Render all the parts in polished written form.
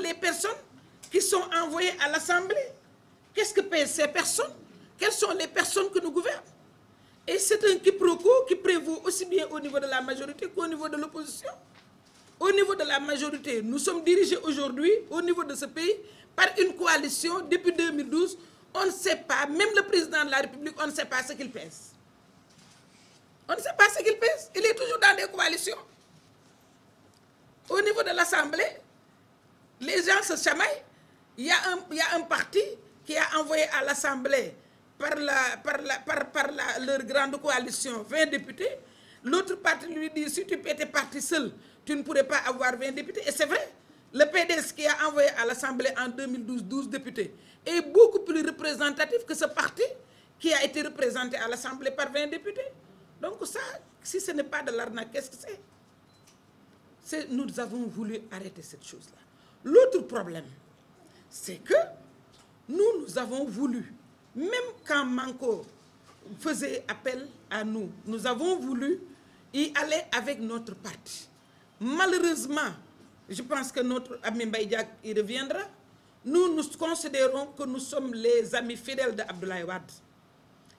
les personnes qui sont envoyées à l'Assemblée? Qu'est-ce que pèsent ces personnes? Quelles sont les personnes que nous gouvernons? Et c'est un quiproquo qui prévaut aussi bien au niveau de la majorité qu'au niveau de l'opposition. Au niveau de la majorité, nous sommes dirigés aujourd'hui, au niveau de ce pays, par une coalition depuis 2012. On ne sait pas, même le président de la République, on ne sait pas ce qu'il pèse. On ne sait pas ce qu'il pèse. Il est toujours dans des coalitions. Au niveau de l'Assemblée, les gens se chamaillent. Il y a un parti qui a envoyé à l'Assemblée par leur grande coalition 20 députés. L'autre parti lui dit, si tu étais parti seul, tu ne pourrais pas avoir 20 députés. Et c'est vrai, le PDS qui a envoyé à l'Assemblée en 2012 12 députés est beaucoup plus représentatif que ce parti qui a été représenté à l'Assemblée par 20 députés. Donc ça, si ce n'est pas de l'arnaque, qu'est-ce que c'est? Nous avons voulu arrêter cette chose-là. L'autre problème, c'est que nous avons voulu, même quand Manko faisait appel à nous, nous avons voulu y aller avec notre parti. Malheureusement, je pense que notre ami Mbaye Diack y reviendra, nous considérons que nous sommes les amis fidèles d'Abdoulaye Wade.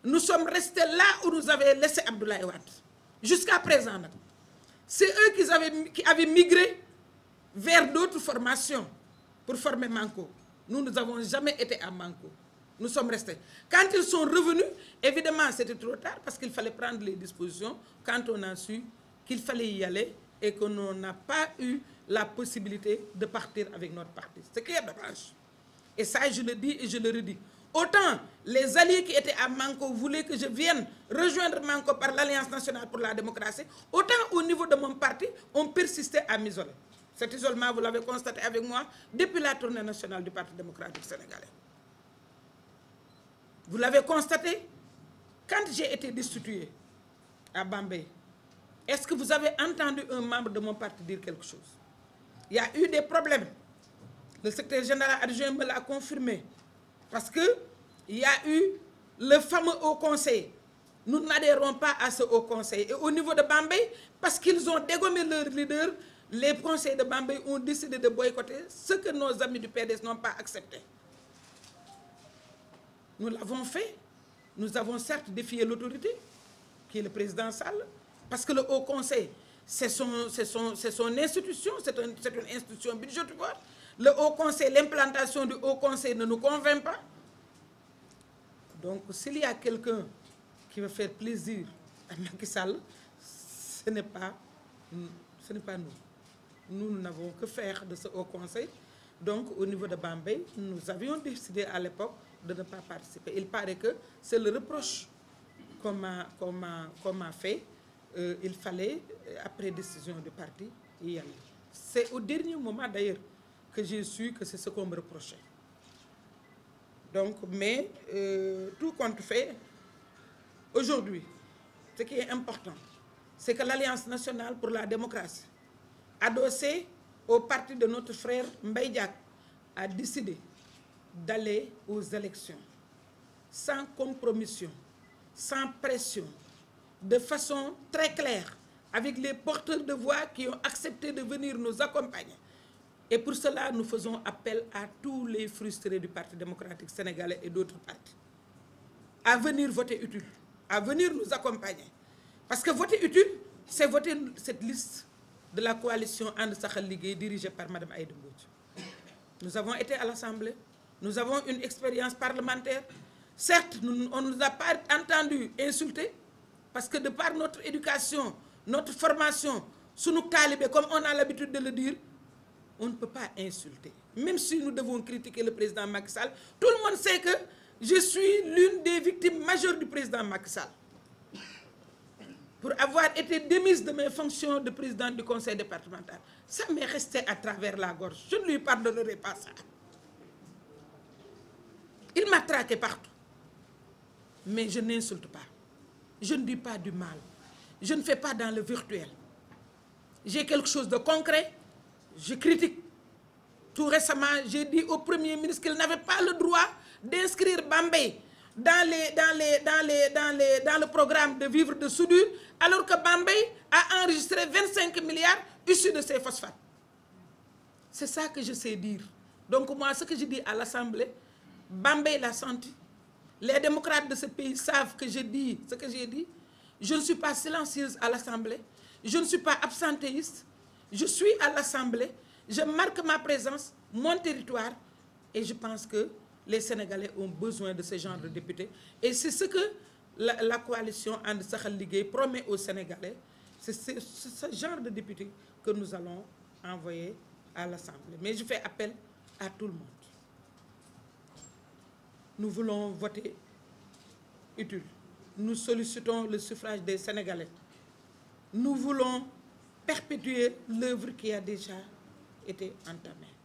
Nous sommes restés là où nous avions laissé Abdoulaye Wade. Jusqu'à présent. C'est eux qui avaient migré vers d'autres formations pour former Manko. Nous n'avons jamais été à Manko. Nous sommes restés. Quand ils sont revenus, évidemment, c'était trop tard parce qu'il fallait prendre les dispositions quand on a su qu'il fallait y aller et que l'on n'a pas eu la possibilité de partir avec notre parti. Ce qui est dommage. Et ça, je le dis et je le redis. Autant les alliés qui étaient à Manko voulaient que je vienne rejoindre Manko par l'Alliance nationale pour la démocratie, autant au niveau de mon parti, on persistait à m'isoler. Cet isolement, vous l'avez constaté avec moi depuis la tournée nationale du Parti démocratique sénégalais. Vous l'avez constaté quand j'ai été destitué à Bambey. Est-ce que vous avez entendu un membre de mon parti dire quelque chose? Il y a eu des problèmes. Le secrétaire général adjoint me l'a confirmé. Parce qu'il y a eu le fameux Haut Conseil. Nous n'adhérons pas à ce Haut Conseil. Et au niveau de Bambey, parce qu'ils ont dégommé leur leader, les conseils de Bambey ont décidé de boycotter ce que nos amis du PDS n'ont pas accepté. Nous l'avons fait. Nous avons certes défié l'autorité, qui est le président Sall, parce que le Haut Conseil, c'est son institution, c'est une institution budgétaire. Le Haut Conseil, l'implantation du Haut Conseil ne nous convainc pas. Donc, s'il y a quelqu'un qui veut faire plaisir à Macky Sall, ce n'est pas nous. Nous n'avons que faire de ce Haut Conseil. Donc, au niveau de Bambey, nous avions décidé à l'époque de ne pas participer. Il paraît que c'est le reproche qu'on m'a fait. Il fallait, après décision du parti, y aller. C'est au dernier moment, d'ailleurs, que j'ai su que c'est ce qu'on me reprochait. Donc, mais tout compte fait, aujourd'hui, ce qui est important, c'est que l'Alliance nationale pour la démocratie, adossée au parti de notre frère Mbaye Diack, a décidé d'aller aux élections sans compromission, sans pression, de façon très claire, avec les porteurs de voix qui ont accepté de venir nous accompagner. Et pour cela, nous faisons appel à tous les frustrés du Parti démocratique sénégalais et d'autres partis à venir voter utile, à venir nous accompagner. Parce que voter utile, c'est voter cette liste de la coalition And Saxal Liguey dirigée par Mme Aïda Mbodj. Nous avons été à l'Assemblée, nous avons une expérience parlementaire. Certes, on ne nous a pas entendu insulter, parce que de par notre éducation, notre formation, sous nos calibres, comme on a l'habitude de le dire, on ne peut pas insulter. Même si nous devons critiquer le président Macky Sall, tout le monde sait que je suis l'une des victimes majeures du président Macky Sall. Pour avoir été démise de mes fonctions de président du conseil départemental. Ça m'est resté à travers la gorge. Je ne lui pardonnerai pas ça. Il m'a traqué partout. Mais je n'insulte pas. Je ne dis pas du mal. Je ne fais pas dans le virtuel. J'ai quelque chose de concret. Je critique. Tout récemment, j'ai dit au Premier ministre qu'il n'avait pas le droit d'inscrire Bambey dans le programme de vivre de soudure, alors que Bambey a enregistré 25 milliards issus de ces phosphates. C'est ça que je sais dire. Donc moi, ce que je dis à l'Assemblée, Bambey l'a senti. Les démocrates de ce pays savent que je dis ce que j'ai dit. Je ne suis pas silencieuse à l'Assemblée. Je ne suis pas absentéiste. Je suis à l'Assemblée. Je marque ma présence, mon territoire. Et je pense que les Sénégalais ont besoin de ce genre de députés. Et c'est ce que la coalition And Saxal Liguey promet aux Sénégalais. C'est ce genre de députés que nous allons envoyer à l'Assemblée. Mais je fais appel à tout le monde. Nous voulons voter utile. Nous sollicitons le suffrage des Sénégalais. Nous voulons perpétuer l'œuvre qui a déjà été entamée.